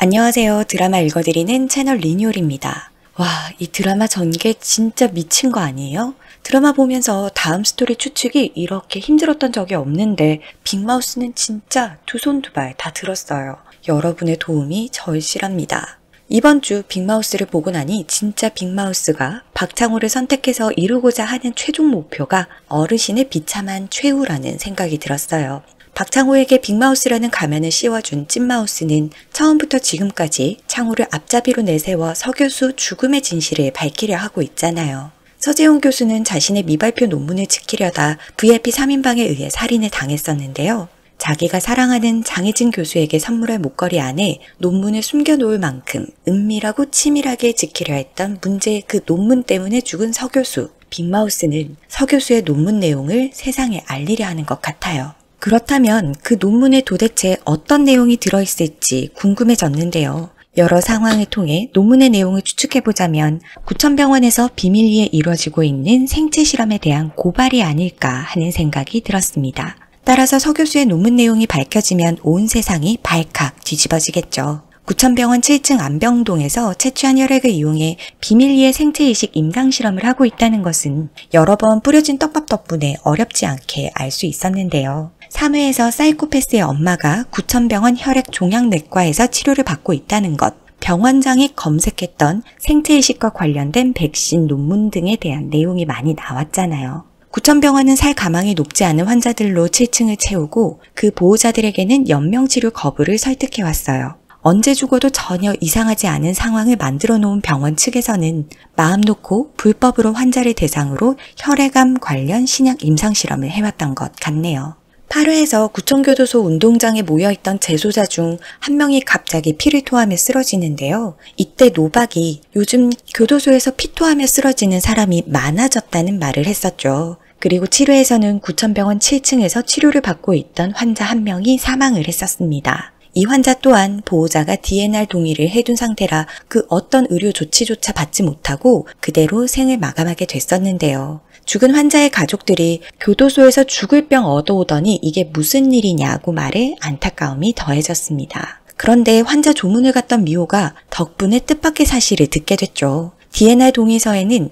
안녕하세요. 드라마 읽어드리는 채널 리뉴얼입니다. 와, 이 드라마 전개 진짜 미친 거 아니에요? 드라마 보면서 다음 스토리 추측이 이렇게 힘들었던 적이 없는데 빅마우스는 진짜 두 손 두 발 다 들었어요. 여러분의 도움이 절실합니다. 이번 주 빅마우스를 보고 나니 진짜 빅마우스가 박창호를 선택해서 이루고자 하는 최종 목표가 어르신의 비참한 최후라는 생각이 들었어요. 박창호에게 빅마우스라는 가면을 씌워준 찐마우스는 처음부터 지금까지 창호를 앞잡이로 내세워 서 교수 죽음의 진실을 밝히려 하고 있잖아요. 서재훈 교수는 자신의 미발표 논문을 지키려다 VIP 3인방에 의해 살인을 당했었는데요. 자기가 사랑하는 장혜진 교수에게 선물할 목걸이 안에 논문을 숨겨놓을 만큼 은밀하고 치밀하게 지키려 했던 문제의 그 논문 때문에 죽은 서 교수. 빅마우스는 서 교수의 논문 내용을 세상에 알리려 하는 것 같아요. 그렇다면 그 논문에 도대체 어떤 내용이 들어있을지 궁금해졌는데요. 여러 상황을 통해 논문의 내용을 추측해보자면 구천병원에서 비밀리에 이루어지고 있는 생체 실험에 대한 고발이 아닐까 하는 생각이 들었습니다. 따라서 서 교수의 논문 내용이 밝혀지면 온 세상이 발칵 뒤집어지겠죠. 구천병원 7층 안병동에서 채취한 혈액을 이용해 비밀리에 생체이식 임상실험을 하고 있다는 것은 여러 번 뿌려진 떡밥 덕분에 어렵지 않게 알 수 있었는데요. 3회에서 사이코패스의 엄마가 구천병원 혈액종양내과에서 치료를 받고 있다는 것, 병원장이 검색했던 생체이식과 관련된 백신 논문 등에 대한 내용이 많이 나왔잖아요. 구천병원은 살 가망이 높지 않은 환자들로 7층을 채우고 그 보호자들에게는 연명치료 거부를 설득해왔어요. 언제 죽어도 전혀 이상하지 않은 상황을 만들어 놓은 병원 측에서는 마음 놓고 불법으로 환자를 대상으로 혈액암 관련 신약 임상실험을 해왔던 것 같네요. 8회에서 구천교도소 운동장에 모여있던 재소자 중 한 명이 갑자기 피를 토하며 쓰러지는데요. 이때 노박이 요즘 교도소에서 피 토하며 쓰러지는 사람이 많아졌다는 말을 했었죠. 그리고 7회에서는 구천병원 7층에서 치료를 받고 있던 환자 한 명이 사망을 했었습니다. 이 환자 또한 보호자가 DNR 동의를 해둔 상태라 그 어떤 의료 조치조차 받지 못하고 그대로 생을 마감하게 됐었는데요. 죽은 환자의 가족들이 교도소에서 죽을 병 얻어오더니 이게 무슨 일이냐고 말해 안타까움이 더해졌습니다. 그런데 환자 조문을 갔던 미호가 덕분에 뜻밖의 사실을 듣게 됐죠. DNR 동의서에는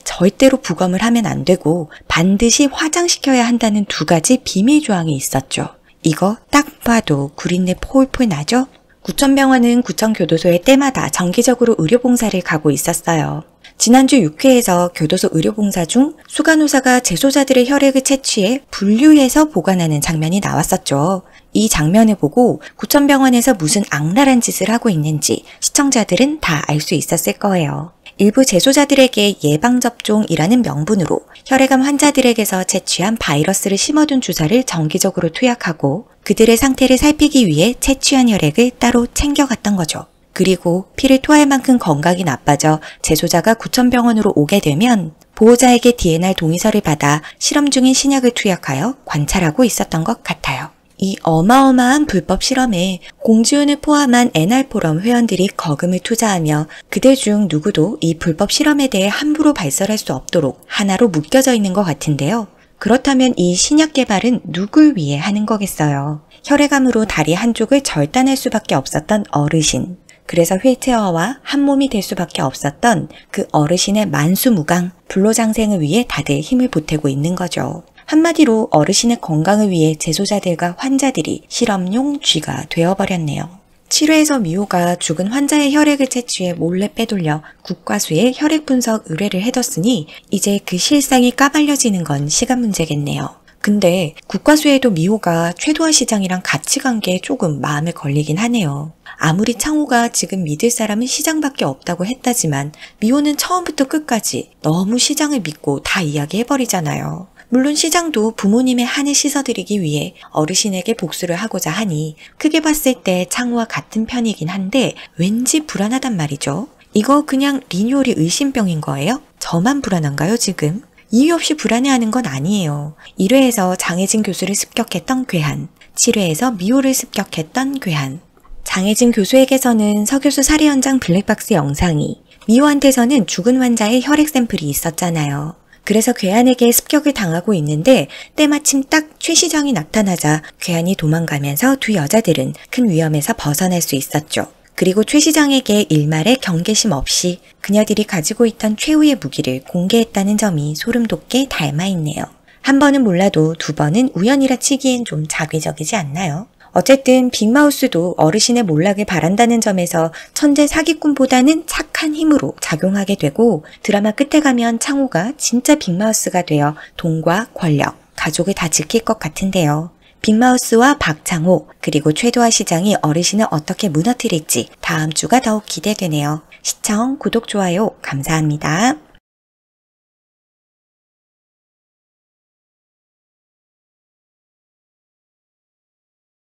절대로 부검을 하면 안 되고 반드시 화장시켜야 한다는 두 가지 비밀 조항이 있었죠. 이거 딱 봐도 구린내 폴폴 나죠? 구천병원은 구천교도소에 때마다 정기적으로 의료봉사를 가고 있었어요. 지난주 6회에서 교도소 의료봉사 중 수간호사가 재소자들의 혈액을 채취해 분류해서 보관하는 장면이 나왔었죠. 이 장면을 보고 구천병원에서 무슨 악랄한 짓을 하고 있는지 시청자들은 다 알 수 있었을 거예요. 일부 재소자들에게 예방접종이라는 명분으로 혈액암 환자들에게서 채취한 바이러스를 심어둔 주사를 정기적으로 투약하고 그들의 상태를 살피기 위해 채취한 혈액을 따로 챙겨갔던 거죠. 그리고 피를 토할 만큼 건강이 나빠져 재소자가 구천병원으로 오게 되면 보호자에게 DNR 동의서를 받아 실험 중인 신약을 투약하여 관찰하고 있었던 것 같아요. 이 어마어마한 불법 실험에 공지훈을 포함한 NR포럼 회원들이 거금을 투자하며 그들 중 누구도 이 불법 실험에 대해 함부로 발설할 수 없도록 하나로 묶여져 있는 것 같은데요. 그렇다면 이 신약 개발은 누굴 위해 하는 거겠어요? 혈액암으로 다리 한쪽을 절단할 수밖에 없었던 어르신. 그래서 휠체어와 한 몸이 될 수밖에 없었던 그 어르신의 만수무강, 불로장생을 위해 다들 힘을 보태고 있는 거죠. 한마디로 어르신의 건강을 위해 재소자들과 환자들이 실험용 쥐가 되어버렸네요. 7회에서 미호가 죽은 환자의 혈액을 채취해 몰래 빼돌려 국과수에 혈액 분석 의뢰를 해뒀으니 이제 그 실상이 까발려지는 건 시간 문제겠네요. 근데 국과수에도 미호가 최도하 시장이랑 같이 간 게 조금 마음에 걸리긴 하네요. 아무리 창호가 지금 믿을 사람은 시장밖에 없다고 했다지만 미호는 처음부터 끝까지 너무 시장을 믿고 다 이야기해버리잖아요. 물론 시장도 부모님의 한을 씻어드리기 위해 어르신에게 복수를 하고자 하니 크게 봤을 때 창호와 같은 편이긴 한데 왠지 불안하단 말이죠. 이거 그냥 리뉴얼이 의심병인 거예요? 저만 불안한가요 지금? 이유 없이 불안해하는 건 아니에요. 1회에서 장혜진 교수를 습격했던 괴한, 7회에서 미호를 습격했던 괴한. 장혜진 교수에게서는 서 교수 살해 현장 블랙박스 영상이, 미호한테서는 죽은 환자의 혈액 샘플이 있었잖아요. 그래서 괴한에게 습격을 당하고 있는데 때마침 딱 최 시장이 나타나자 괴한이 도망가면서 두 여자들은 큰 위험에서 벗어날 수 있었죠. 그리고 최 시장에게 일말의 경계심 없이 그녀들이 가지고 있던 최후의 무기를 공개했다는 점이 소름 돋게 닮아있네요. 한 번은 몰라도 두 번은 우연이라 치기엔 좀 자괴적이지 않나요? 어쨌든 빅마우스도 어르신의 몰락을 바란다는 점에서 천재 사기꾼보다는 착한 힘으로 작용하게 되고, 드라마 끝에 가면 창호가 진짜 빅마우스가 되어 돈과 권력, 가족을 다 지킬 것 같은데요. 빅마우스와 박창호 그리고 최도하 시장이 어르신을 어떻게 무너뜨릴지 다음 주가 더욱 기대되네요. 시청, 구독, 좋아요 감사합니다.